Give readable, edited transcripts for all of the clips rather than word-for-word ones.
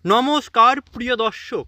নমস্কার প্রিয় দর্শক,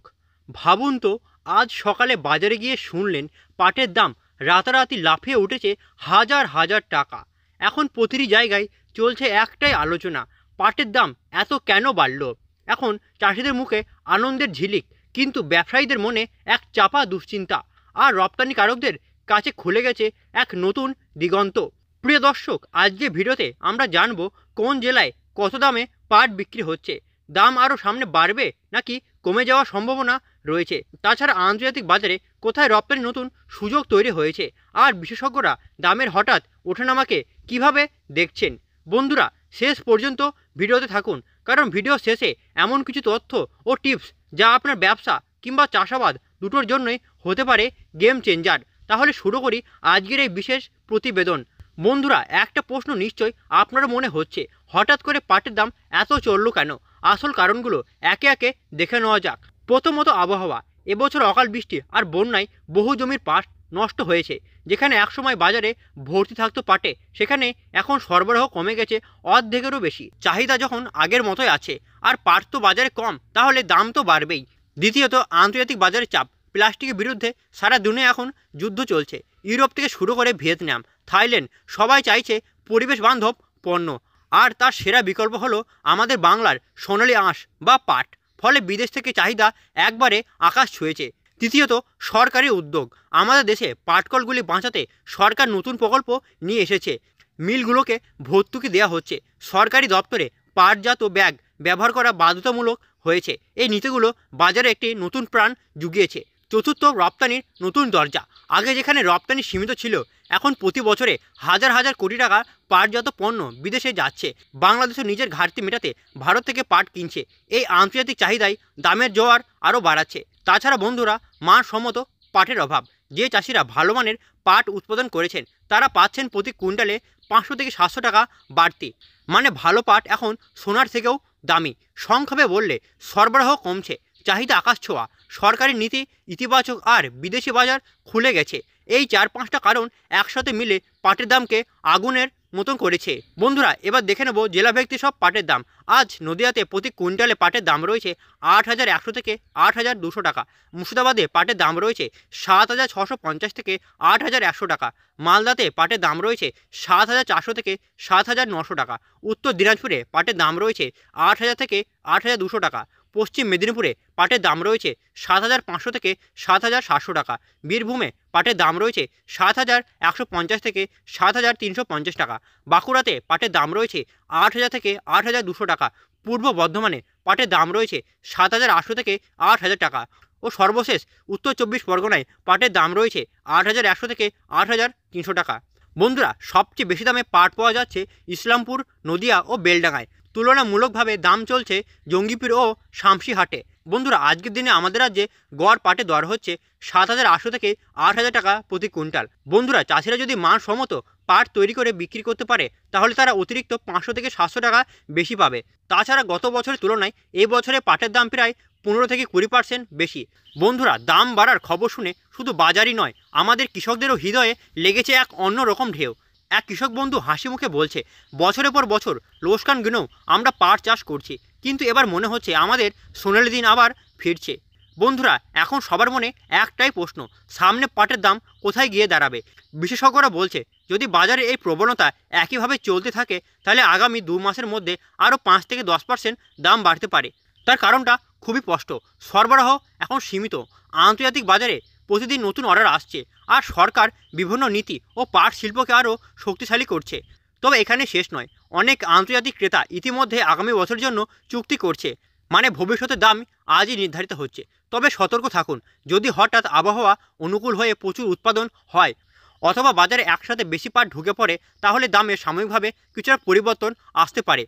ভাবুন তো আজ সকালে বাজারে গিয়ে শুনলেন পাটের দাম রাতারাতি লাফিয়ে উঠেছে হাজার হাজার টাকা। এখন প্রতিটি জায়গায় চলছে একটাই আলোচনা, পাটের দাম এত কেন বাড়ল। এখন চাষিদের মুখে আনন্দের ঝিলিক, কিন্তু ব্যবসায়ীদের মনে এক চাপা দুশ্চিন্তা, আর রপ্তানিকারকদের কাছে খুলে গেছে এক নতুন দিগন্ত। প্রিয় দর্শক, আজকে ভিডিওতে আমরা জানব কোন জেলায় কত দামে পাট বিক্রি হচ্ছে, দাম আরও সামনে বাড়বে নাকি কমে যাওয়ার সম্ভাবনা রয়েছে, তাছাড়া আন্তর্জাতিক বাজারে কোথায় রপ্তানি নতুন সুযোগ তৈরি হয়েছে, আর বিশেষজ্ঞরা দামের হঠাৎ ওঠানামাকে কিভাবে দেখছেন। বন্ধুরা, শেষ পর্যন্ত ভিডিওতে থাকুন, কারণ ভিডিও শেষে এমন কিছু তথ্য ও টিপস যা আপনার ব্যবসা কিংবা চাষাবাদ দুটোর জন্যই হতে পারে গেম চেঞ্জার। তাহলে শুরু করি আজকের এই বিশেষ প্রতিবেদন। বন্ধুরা, একটা প্রশ্ন নিশ্চয় আপনার মনে হচ্ছে, হঠাৎ করে পাটের দাম এত চড়ল কেন? আসল কারণগুলো একে একে দেখে নেওয়া যাক। প্রথমত আবহাওয়া। এবছর অকাল বৃষ্টি আর বন্যায় বহু জমির পাট নষ্ট হয়েছে। যেখানে একসময় বাজারে ভর্তি থাকতো পাটে, সেখানে এখন সরবরাহ কমে গেছে অর্ধেকেরও বেশি। চাহিদা যখন আগের মতোই আছে আর পাট তো বাজারে কম, তাহলে দাম তো বাড়বেই। দ্বিতীয়ত আন্তর্জাতিক বাজারে চাপ। প্লাস্টিকের বিরুদ্ধে সারা দুনিয়া এখন যুদ্ধ চলছে। ইউরোপ থেকে শুরু করে ভিয়েতনাম, থাইল্যান্ড, সবাই চাইছে পরিবেশ বান্ধব পণ্য, আর তার সেরা বিকল্প হলো আমাদের বাংলার সোনালী আঁশ বা পাট। ফলে বিদেশ থেকে চাহিদা একবারে আকাশ ছুঁয়েছে। তৃতীয়ত সরকারি উদ্যোগ। আমাদের দেশে পাটকলগুলি বাঁচাতে সরকার নতুন প্রকল্প নিয়ে এসেছে। মিলগুলোকে ভর্তুকি দেওয়া হচ্ছে। সরকারি দপ্তরে পাটজাত ব্যাগ ব্যবহার করা বাধ্যতামূলক হয়েছে। এই নীতিগুলো বাজারে একটি নতুন প্রাণ জুগিয়েছে। চতুর্থ, রপ্তানির নতুন দরজা। আগে যেখানে রপ্তানি সীমিত ছিল, এখন প্রতি বছরে হাজার হাজার কোটি টাকা পাটজাত পণ্য বিদেশে যাচ্ছে। বাংলাদেশও নিজের ঘাটতি মেটাতে ভারত থেকে পাট কিনছে। এই আন্তর্জাতিক চাহিদায় দামের জোয়ার আরও বাড়াচ্ছে। তাছাড়া বন্ধুরা, মানসম্মত পাটের অভাব। যে চাষিরা ভালো মানের পাট উৎপাদন করেছেন, তারা পাচ্ছেন প্রতি কুইন্টালে 500 থেকে 700 টাকা বাড়তি। মানে ভালো পাট এখন সোনার থেকেও দামি। সংক্ষেপে বললে, সরবরাহ কমছে, চাহিদা আকাশ ছোঁয়া, সরকারি নীতি ইতিবাচক, আর বিদেশি বাজার খুলে গেছে। এই 4-5টা কারণ একসাথে মিলে পাটের দামকে আগুনের মতন করেছে। বন্ধুরা, এবার দেখে নেব জেলাভিত্তিক সব পাটের দাম। আজ নদিয়াতে প্রতি কুইন্টালে পাটের দাম রয়েছে 8,100 থেকে 8,200 টাকা। মুর্শিদাবাদে পাটের দাম রয়েছে 7,650 থেকে 8,100 টাকা। মালদাতে পাটের দাম রয়েছে 7,400 থেকে 7,900 টাকা। উত্তর দিনাজপুরে পাটের দাম রয়েছে 8,000 থেকে 8,200 টাকা। পশ্চিম মেদিনীপুরে পাটের দাম রয়েছে 7,500 থেকে 7,700 টাকা। বীরভূমে পাটের দাম রয়েছে 7,150 থেকে 7,350 টাকা। বাঁকুড়াতে পাটের দাম রয়েছে 8,000 থেকে 8,200 টাকা। পূর্ব বর্ধমানে পাটের দাম রয়েছে 7,800 থেকে 8,000 টাকা। ও সর্বশেষ উত্তর 24 পরগনায় পাটের দাম রয়েছে 8,100 থেকে 8,300 টাকা। বন্ধুরা, সবচেয়ে বেশি দামে পাট পাওয়া যাচ্ছে ইসলামপুর, নদিয়া ও বেলডাঙায়। তুলনামূলকভাবে দাম চলছে জঙ্গিপুর ও শামসিহাটে। বন্ধুরা, আজকের দিনে আমাদের রাজ্যে গড় পাটের দর হচ্ছে 7,800 থেকে 8,000 টাকা প্রতি কুইন্টাল। বন্ধুরা, চাষিরা যদি মানসম্মত পাট তৈরি করে বিক্রি করতে পারে, তাহলে তারা অতিরিক্ত 500 থেকে 700 টাকা বেশি পাবে। তাছাড়া গত বছরের তুলনায় এই বছরে পাটের দাম প্রায় 15 থেকে 20% বেশি। বন্ধুরা, দাম বাড়ার খবর শুনে শুধু বাজারই নয়, আমাদের কৃষকদেরও হৃদয়ে লেগেছে এক অন্য রকম ঢেউ। এক কৃষক বন্ধু হাসি মুখে বলছে, বছরের পর বছর লোকসান গুনেও আমরা পাট চাষ করছি, কিন্তু এবার মনে হচ্ছে আমাদের সোনালি দিন আবার ফিরছে। বন্ধুরা, এখন সবার মনে একটাই প্রশ্ন, সামনে পাটের দাম কোথায় গিয়ে দাঁড়াবে? বিশেষজ্ঞরা বলছে, যদি বাজারে এই প্রবণতা একইভাবে চলতে থাকে, তাহলে আগামী 2 মাসের মধ্যে আরও 5 থেকে 10% দাম বাড়তে পারে। তার কারণটা খুবই স্পষ্ট, সরবরাহ এখন সীমিত। আন্তর্জাতিক বাজারে প্রতিদিন নতুন অর্ডার আসছে, আর সরকার বিভিন্ন নীতি ও পাট শিল্পকে আরও শক্তিশালী করছে। তবে এখানে শেষ নয়, অনেক আন্তর্জাতিক ক্রেতা ইতিমধ্যে আগামী বছরের জন্য চুক্তি করছে। মানে ভবিষ্যতের দাম আজই নির্ধারিত হচ্ছে। তবে সতর্ক থাকুন, যদি হঠাৎ আবহাওয়া অনুকূল হয়ে প্রচুর উৎপাদন হয়, অথবা বাজারে একসাথে বেশি পাট ঢুকে পড়ে, তাহলে দামে সাময়িকভাবে কিছুটা পরিবর্তন আসতে পারে।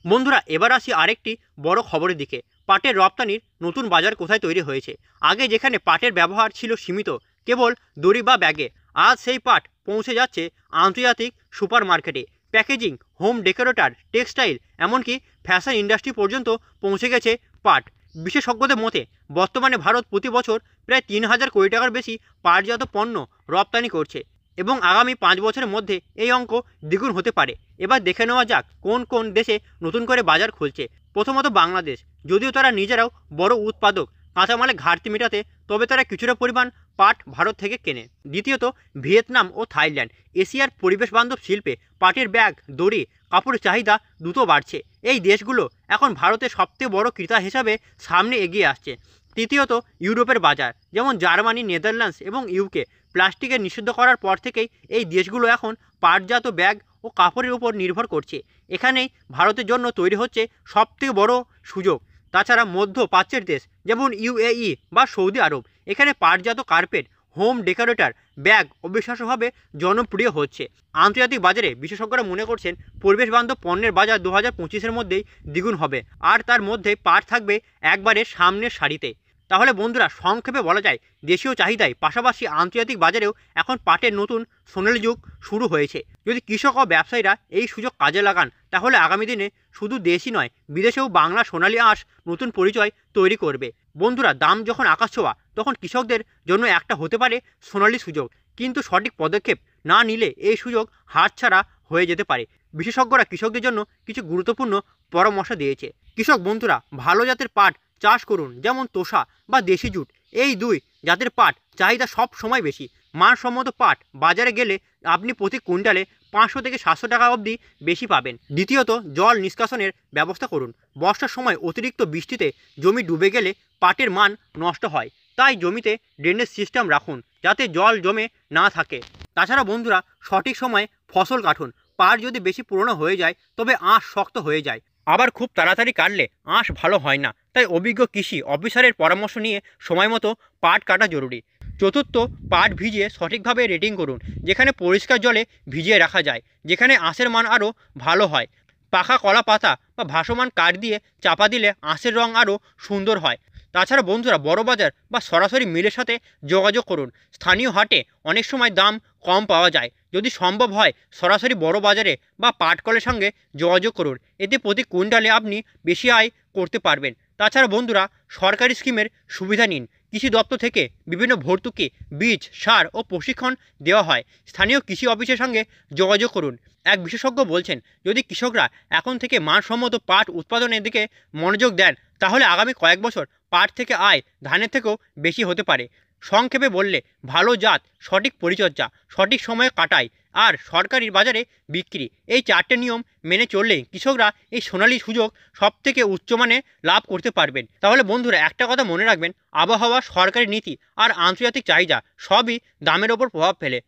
বন্ধুরা, এবার আসি আরেকটি বড় খবরের দিকে। পাটের রপ্তানির নতুন বাজার কোথায় তৈরি হয়েছে? আগে যেখানে পাটের ব্যবহার ছিল সীমিত, কেবল দড়ি বা ব্যাগে, আজ সেই পাট পৌঁছে যাচ্ছে আন্তর্জাতিক সুপার মার্কেটে। প্যাকেজিং, হোম ডেকোরেটর, টেক্সটাইল, এমনকি ফ্যাশন ইন্ডাস্ট্রি পর্যন্ত পৌঁছে গেছে পাট। বিশেষজ্ঞদের মতে, বর্তমানে ভারত প্রতি বছর প্রায় 3,000 কোটি টাকার বেশি পাটজাত পণ্য রপ্তানি করছে, এবং আগামী 5 বছরের মধ্যে এই অঙ্ক দ্বিগুণ হতে পারে। এবার দেখে নেওয়া যাক কোন কোন দেশে নতুন করে বাজার খুলছে। প্রথমত বাংলাদেশ, যদিও তারা নিজেরাও বড় উৎপাদক, কাঁচামালে ঘাটতি মেটাতে তবে তারা কিছুটা পরিমাণ পাট ভারত থেকে কেনে। দ্বিতীয়ত ভিয়েতনাম ও থাইল্যান্ড, এশিয়ার পরিবেশ বান্ধব শিল্পে পাটের ব্যাগ, দড়ি, কাপড়ের চাহিদা দ্রুত বাড়ছে। এই দেশগুলো এখন ভারতের সবচেয়ে বড় ক্রেতা হিসাবে সামনে এগিয়ে আসছে। তৃতীয়ত ইউরোপের বাজার, যেমন জার্মানি, নেদারল্যান্ডস এবং ইউকে প্লাস্টিকের নিষিদ্ধ করার পর থেকেই এই দেশগুলো এখন পাটজাত ব্যাগ ও কাপড়ের উপর নির্ভর করছে। এখানেই ভারতের জন্য তৈরি হচ্ছে সবথেকে বড় সুযোগ। তাছাড়া মধ্য প্রাচ্যের দেশ যেমন ইউএই বা সৌদি আরব, এখানে পাটজাত কার্পেট, হোম ডেকোরেটর, ব্যাগ অবিশ্বাস্যভাবে জনপ্রিয় হচ্ছে। আন্তর্জাতিক বাজারে বিশেষজ্ঞরা মনে করছেন পরিবেশ বান্ধব পণ্যের বাজার 2025-এর মধ্যেই দ্বিগুণ হবে, আর তার মধ্যে পাট থাকবে একবারে সামনের সারিতে। তাহলে বন্ধুরা, সংক্ষেপে বলা যায় দেশীয় চাহিদায় পাশাপাশি আন্তর্জাতিক বাজারেও এখন পাটের নতুন সোনালী যুগ শুরু হয়েছে। যদি কৃষক ও ব্যবসায়ীরা এই সুযোগ কাজে লাগান, তাহলে আগামী দিনে শুধু দেশই নয়, বিদেশেও বাংলা সোনালী আঁশ নতুন পরিচয় তৈরি করবে। বন্ধুরা, দাম যখন আকাশ ছোঁয়া, তখন কৃষকদের জন্য একটা হতে পারে সোনালী সুযোগ, কিন্তু সঠিক পদক্ষেপ না নিলে এই সুযোগ হাতছাড়া হয়ে যেতে পারে। বিশেষজ্ঞরা কৃষকদের জন্য কিছু গুরুত্বপূর্ণ পরামর্শ দিয়েছে। কৃষক বন্ধুরা, ভালো জাতের পাট চাষ করুন, যেমন তোষা বা দেশি জুট। এই দুই জাতের পাট চাহিদা সব সময় বেশি। মানসম্মত পাট বাজারে গেলে আপনি প্রতি কুইন্টালে 500 থেকে 700 টাকা অবধি বেশি পাবেন। দ্বিতীয়ত, জল নিষ্কাশনের ব্যবস্থা করুন। বর্ষার সময় অতিরিক্ত বৃষ্টিতে জমি ডুবে গেলে পাটের মান নষ্ট হয়, তাই জমিতে ড্রেনেজ সিস্টেম রাখুন যাতে জল জমে না থাকে। তাছাড়া বন্ধুরা, সঠিক সময়ে ফসল কাটুন। পাট যদি বেশি পুরনো হয়ে যায় তবে আঁশ শক্ত হয়ে যায়, আবার খুব তাড়াতাড়ি কাটলে আঁশ ভালো হয় না। তাই অভিজ্ঞ কৃষি অফিসারের পরামর্শ নিয়ে সময় মতো পাট কাটা জরুরি। চতুর্থ, পাট ভিজিয়ে সঠিকভাবে রেটিং করুন। যেখানে পরিষ্কার জলে ভিজিয়ে রাখা যায়, যেখানে আঁশের মান আরও ভালো হয়। পাকা কলা পাতা বা ভাসমান কাঠ দিয়ে চাপা দিলে আঁশের রং আরও সুন্দর হয়। তাছাড়া বন্ধুরা, বড় বাজার বা সরাসরি মিলের সাথে যোগাযোগ করুন। স্থানীয় হাটে অনেক সময় দাম কম পাওয়া যায়। যদি সম্ভব হয় সরাসরি বড় বাজারে বা পাটকলের সঙ্গে যোগাযোগ করুন, এতে প্রতি কুইন্টালে আপনি বেশি আয় করতে পারবেন। তাছাড়া বন্ধুরা, সরকারি স্কিমের সুবিধা নিন। কৃষি দপ্তর থেকে বিভিন্ন ভর্তুকি, বীজ, সার ও প্রশিক্ষণ দেওয়া হয়। স্থানীয় কৃষি অফিসের সঙ্গে যোগাযোগ করুন। এক বিশেষজ্ঞ বলছেন, যদি কৃষকরা এখন থেকে মানসম্মত পাট উৎপাদনের দিকে মনোযোগ দেন, তাহলে আগামী কয়েক বছর পাট থেকে আয় ধানের থেকেও বেশি হতে পারে। সংক্ষেপে বললে, ভালো জাত, সঠিক পরিচর্যা, সঠিক সময়ে কাটাই আর সরকারি বাজারে বিক্রি, এই 4টে নিয়ম মেনে চললেই কৃষকরা এই সোনালী সুযোগ সবথেকে উচ্চমানে লাভ করতে পারবেন। তাহলে বন্ধুরা, একটা কথা মনে রাখবেন, আবহাওয়া, সরকারি নীতি আর আন্তর্জাতিক চাহিদা সবই দামের ওপর প্রভাব ফেলে।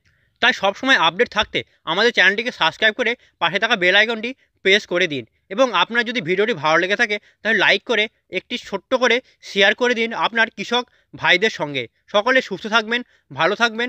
তাই সবসময় আপডেট থাকতে আমাদের চ্যানেলটিকে সাবস্ক্রাইব করে পাশে থাকা বেল আইকনটি প্রেস করে দিন। এবং আপনার যদি ভিডিওটি ভালো লেগে থাকে তাহলে লাইক করে একটি ছোট্ট করে শেয়ার করে দিন আপনার কৃষক ভাইদের সঙ্গে। সকলে সুস্থ থাকবেন, ভালো থাকবেন।